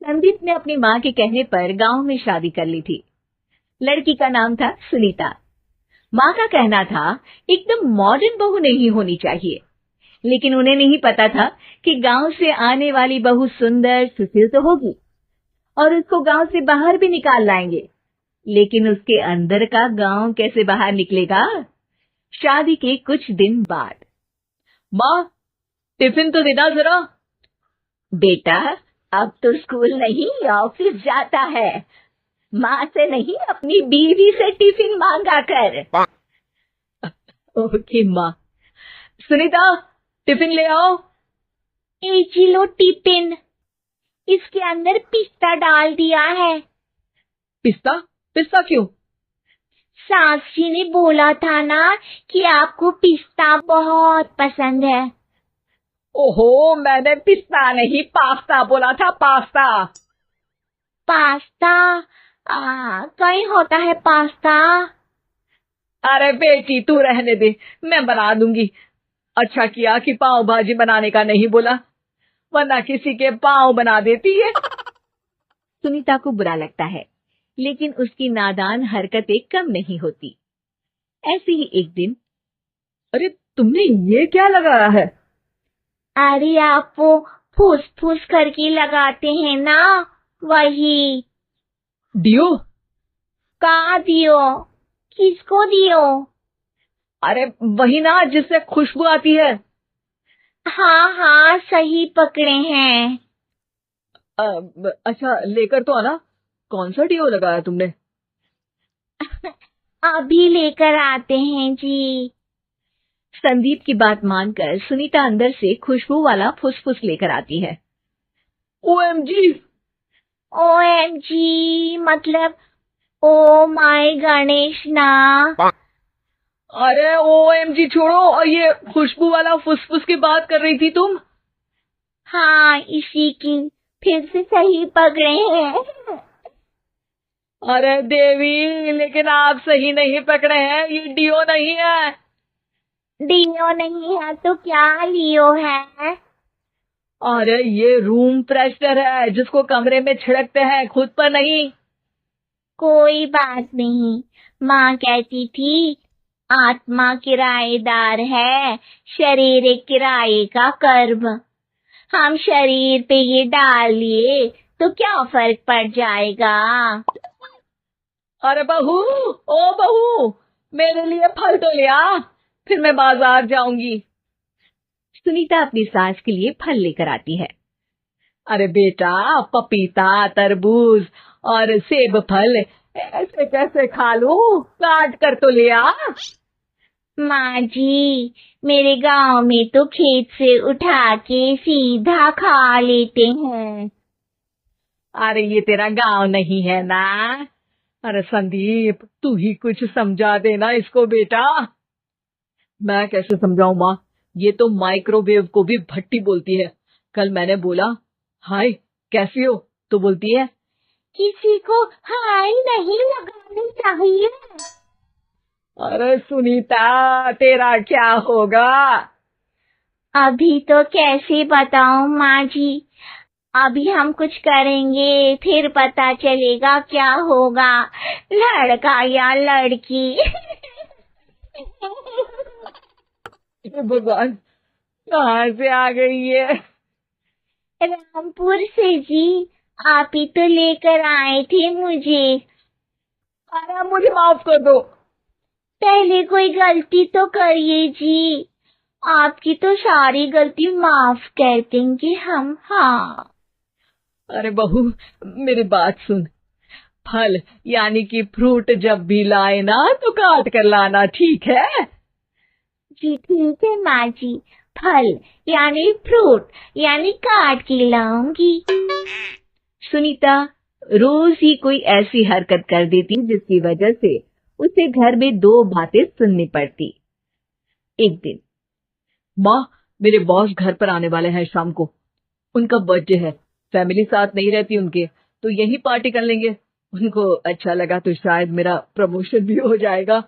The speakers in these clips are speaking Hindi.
संदीप ने अपनी माँ के कहने पर गांव में शादी कर ली थी। लड़की का नाम था सुनीता। माँ का कहना था एकदम मॉडर्न बहू नहीं होनी चाहिए, लेकिन उन्हें नहीं पता था कि गांव से आने वाली बहू सुंदर सुशील तो होगी और उसको गांव से बाहर भी निकाल लाएंगे, लेकिन उसके अंदर का गांव कैसे बाहर निकलेगा। शादी के कुछ दिन बाद, माँ, टिफिन तो देना जरा। बेटा, अब तो स्कूल नहीं ऑफिस जाता है, माँ से नहीं अपनी बीवी से टिफिन मांगा कर। ओके माँ। सुनीता, टिफिन ले आओ। एक किलो टिफिन, इसके अंदर पिस्ता डाल दिया है। पिस्ता? पिस्ता क्यों? सास जी ने बोला था ना कि आपको पिस्ता बहुत पसंद है। ओहो, मैंने पिस्ता नहीं पास्ता बोला था, पास्ता। पास्ता? कहीं होता है पास्ता? अरे बेटी, तू रहने दे, मैं बना दूंगी। अच्छा किया कि पाव भाजी बनाने का नहीं बोला, वरना किसी के पाव बना देती है। सुनीता को बुरा लगता है, लेकिन उसकी नादान हरकतें कम नहीं होती। ऐसे ही एक दिन, अरे तुमने ये क्या लगाया है? अरे आप वो फूस फूस करके लगाते हैं ना, वही। डियो? कहाँ दियो? किसको दियो? अरे वही ना, जिससे खुशबू आती है। हाँ हाँ, सही पकड़े हैं। अच्छा, लेकर तो आना। कौन सा डियो लगाया तुमने? अभी लेकर आते हैं जी। संदीप की बात मानकर सुनीता अंदर से खुशबू वाला फुसफुस लेकर आती है। ओएमजी! ओएमजी मतलब ओ माय गणेश ना। अरे ओएमजी छोड़ो, और ये खुशबू वाला फुसफुस की बात कर रही थी तुम? हाँ, इसी की। फिर से सही पकड़े हैं। अरे देवी, लेकिन आप सही नहीं पकड़े हैं, ये डियो नहीं है। डियो नहीं है तो क्या लियो है? अरे ये रूम फ्रेशनर है, जिसको कमरे में छिड़कते हैं, खुद पर नहीं। कोई बात नहीं, माँ कहती थी आत्मा किराएदार है, शरीर एक किराए का कर्म। हम शरीर पे ये डाल लिए तो क्या फर्क पड़ जाएगा। अरे बहू, ओ बहू, मेरे लिए फल तो ले आ, फिर मैं बाजार जाऊंगी। सुनीता अपनी सास के लिए फल लेकर आती है। अरे बेटा, पपीता, तरबूज और सेब फल ऐसे कैसे खा लूं? काट कर तो ले आ। माँ जी, मेरे गांव में तो खेत से उठा के सीधा खा लेते हैं। अरे ये तेरा गांव नहीं है ना। अरे संदीप, तू ही कुछ समझा देना इसको बेटा। मैं कैसे समझाऊं माँ, ये तो माइक्रोवेव को भी भट्टी बोलती है। कल मैंने बोला हाय कैसी हो, तो बोलती है किसी को हाय नहीं लगानी चाहिए। अरे सुनीता, तेरा क्या होगा? अभी तो कैसे बताऊं माँ जी, अभी हम कुछ करेंगे फिर पता चलेगा क्या होगा, लड़का या लड़की। हे भगवान, कहाँ से आ गई ये? रामपुर से जी, आप ही तो लेकर आए थे मुझे। अरे मुझे माफ कर दो। पहले कोई गलती तो करिए जी, आपकी तो सारी गलती माफ कर देंगे हम। हाँ। अरे बहू, मेरी बात सुन। फल यानी कि फ्रूट जब भी लाए ना, तो काट कर लाना, ठीक है? जी ठीक है माँ जी, फल यानी फ्रूट यानी काट के लाऊंगी। सुनीता रोज ही कोई ऐसी हरकत कर देती जिसकी वजह से उसे घर में दो बातें सुननी पड़ती। एक दिन, माँ, मेरे बॉस घर पर आने वाले हैं शाम को। उनका बर्थडे है, फैमिली साथ नहीं रहती उनके, तो यही पार्टी कर लेंगे। उनको अच्छा लगा तो शायद मेरा प्रमोशन भी हो जाएगा।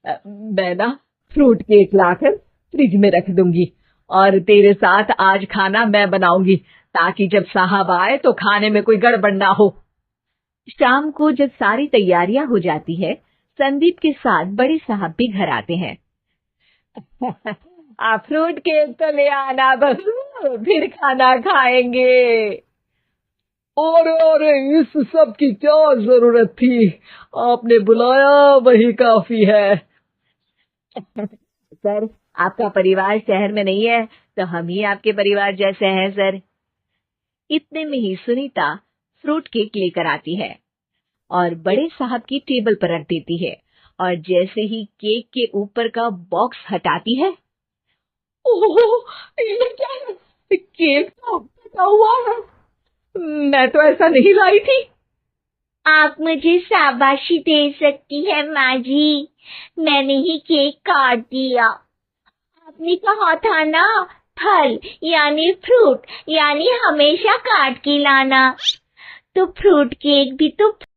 मैं ना फ्रूट केक लाकर फ्रिज में रख दूंगी और तेरे साथ आज खाना मैं बनाऊंगी। ताकि जब साहब आए तो खाने में कोई गड़बड़ ना हो। शाम को जब सारी तैयारियां हो जाती है, संदीप के साथ बड़े साहब भी घर आते हैं। आप फ्रूट केक तो ले आना बहू, फिर खाना खाएंगे। और इस सब की क्या जरूरत थी, आपने बुलाया वही काफी है। सर, आपका परिवार शहर में नहीं है तो हम ही आपके परिवार जैसे हैं सर। इतने में ही सुनीता फ्रूट केक लेकर आती है और बड़े साहब की टेबल पर रख देती है, और जैसे ही केक के ऊपर का बॉक्स हटाती है, ओह, ये क्या है? केक तो फटा हुआ है। मैं तो ऐसा नहीं लाई थी। आप मुझे शाबाशी दे सकती है माँ जी, मैंने ही केक काट दिया। आपने कहा था ना, फल यानी फ्रूट यानी हमेशा काट के लाना, तो फ्रूट केक भी तो